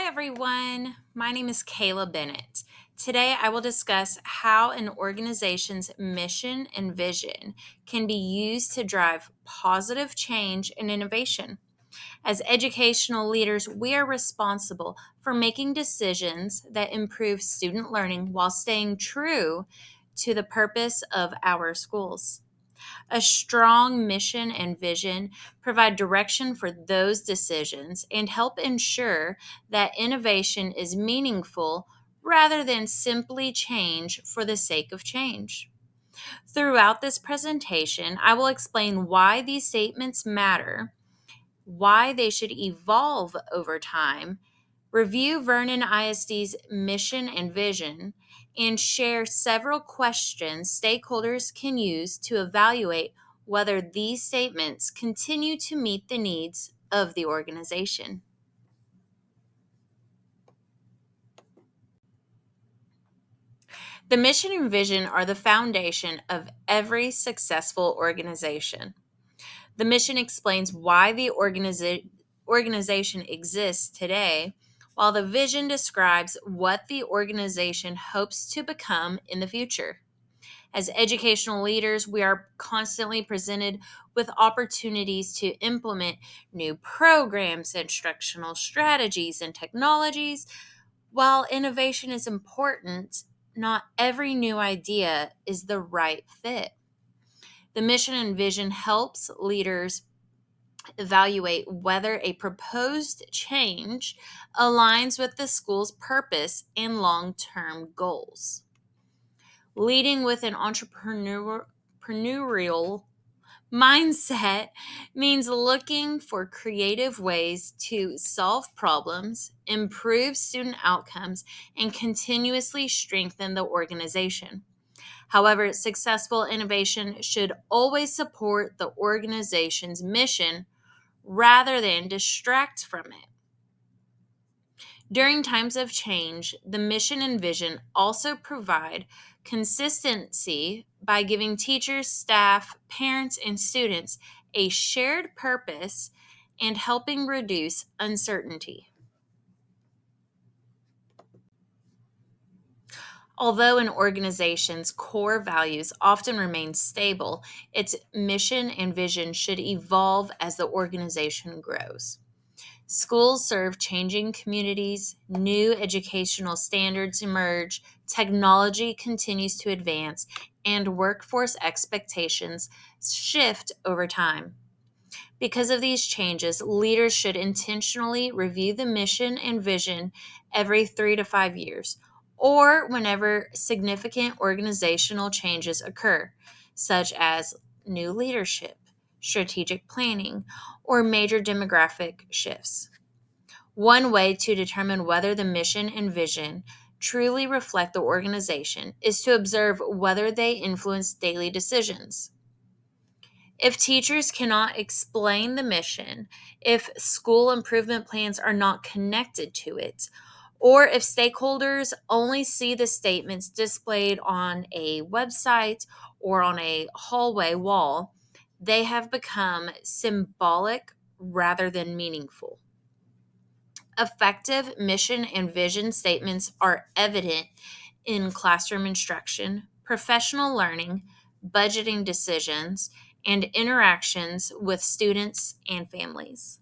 Hi, everyone. My name is KBennett. Today, I will discuss how an organization's mission and vision can be used to drive positive change and innovation. As educational leaders, we are responsible for making decisions that improve student learning while staying true to the purpose of our schools. A strong mission and vision provide direction for those decisions and help ensure that innovation is meaningful rather than simply change for the sake of change. Throughout this presentation, I will explain why these statements matter, why they should evolve over time, review Vernon ISD's mission and vision, and share several questions stakeholders can use to evaluate whether these statements continue to meet the needs of the organization. The mission and vision are the foundation of every successful organization. The mission explains why the organization exists today, while the vision describes what the organization hopes to become in the future. As educational leaders, we are constantly presented with opportunities to implement new programs, instructional strategies, and technologies. While innovation is important, not every new idea is the right fit. The mission and vision helps leaders evaluate whether a proposed change aligns with the school's purpose and long term goals. Leading with an entrepreneurial mindset means looking for creative ways to solve problems, improve student outcomes, and continuously strengthen the organization. However, successful innovation should always support the organization's mission rather than distract from it. During times of change, the mission and vision also provide consistency by giving teachers, staff, parents, and students a shared purpose and helping reduce uncertainty. Although an organization's core values often remain stable, its mission and vision should evolve as the organization grows. Schools serve changing communities, new educational standards emerge, technology continues to advance, and workforce expectations shift over time. Because of these changes, leaders should intentionally review the mission and vision every 3 to 5 years, or whenever significant organizational changes occur, such as new leadership, strategic planning, or major demographic shifts. One way to determine whether the mission and vision truly reflect the organization is to observe whether they influence daily decisions. If teachers cannot explain the mission, if school improvement plans are not connected to it, or if stakeholders only see the statements displayed on a website or on a hallway wall, they have become symbolic rather than meaningful. Effective mission and vision statements are evident in classroom instruction, professional learning, budgeting decisions, and interactions with students and families.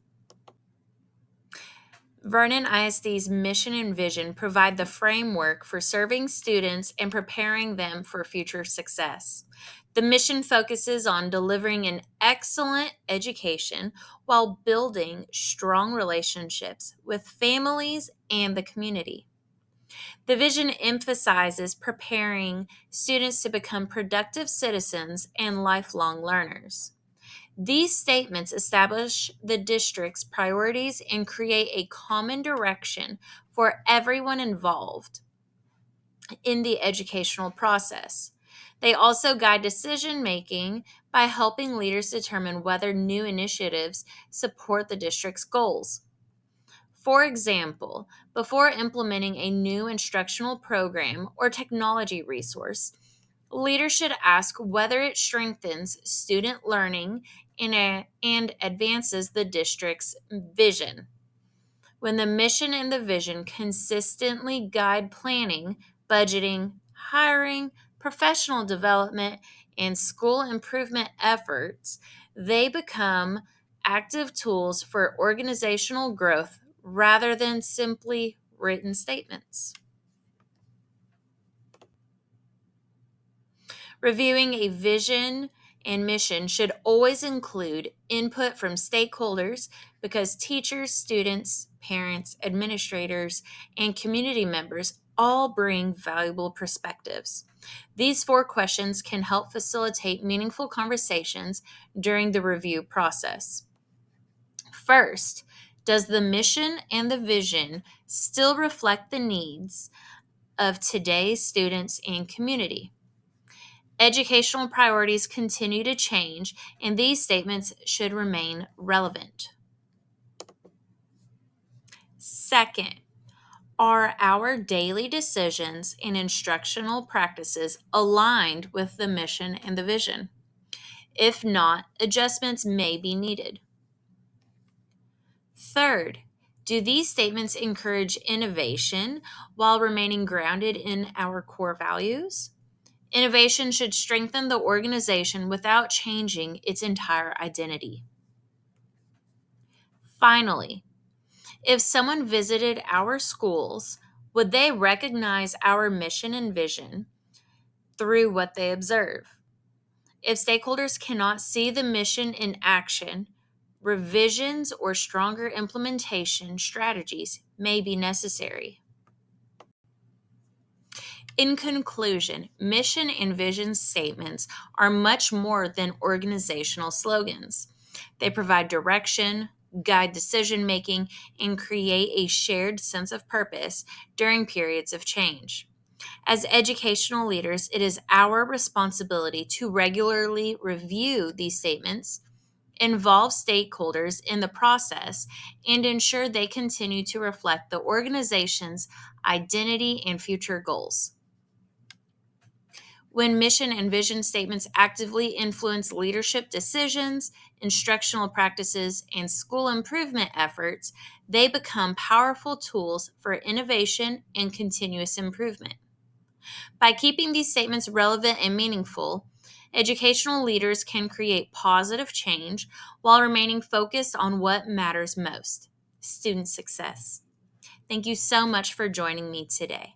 Vernon ISD's mission and vision provide the framework for serving students and preparing them for future success. The mission focuses on delivering an excellent education while building strong relationships with families and the community. The vision emphasizes preparing students to become productive citizens and lifelong learners. These statements establish the district's priorities and create a common direction for everyone involved in the educational process. They also guide decision making by helping leaders determine whether new initiatives support the district's goals. For example, before implementing a new instructional program or technology resource, leaders should ask whether it strengthens student learning and advances the district's vision. When the mission and the vision consistently guide planning, budgeting, hiring, professional development, and school improvement efforts, they become active tools for organizational growth rather than simply written statements. Reviewing a vision and mission should always include input from stakeholders because teachers, students, parents, administrators, and community members all bring valuable perspectives. These four questions can help facilitate meaningful conversations during the review process. First, does the mission and the vision still reflect the needs of today's students and community? Educational priorities continue to change, and these statements should remain relevant. Second, are our daily decisions and instructional practices aligned with the mission and the vision? If not, adjustments may be needed. Third, do these statements encourage innovation while remaining grounded in our core values? Innovation should strengthen the organization without changing its entire identity. Finally, if someone visited our schools, would they recognize our mission and vision through what they observe? If stakeholders cannot see the mission in action, revisions or stronger implementation strategies may be necessary. In conclusion, mission and vision statements are much more than organizational slogans. They provide direction, guide decision making, and create a shared sense of purpose during periods of change. As educational leaders, it is our responsibility to regularly review these statements, involve stakeholders in the process, and ensure they continue to reflect the organization's identity and future goals. When mission and vision statements actively influence leadership decisions, instructional practices, and school improvement efforts, they become powerful tools for innovation and continuous improvement. By keeping these statements relevant and meaningful, educational leaders can create positive change while remaining focused on what matters most: student success. Thank you so much for joining me today.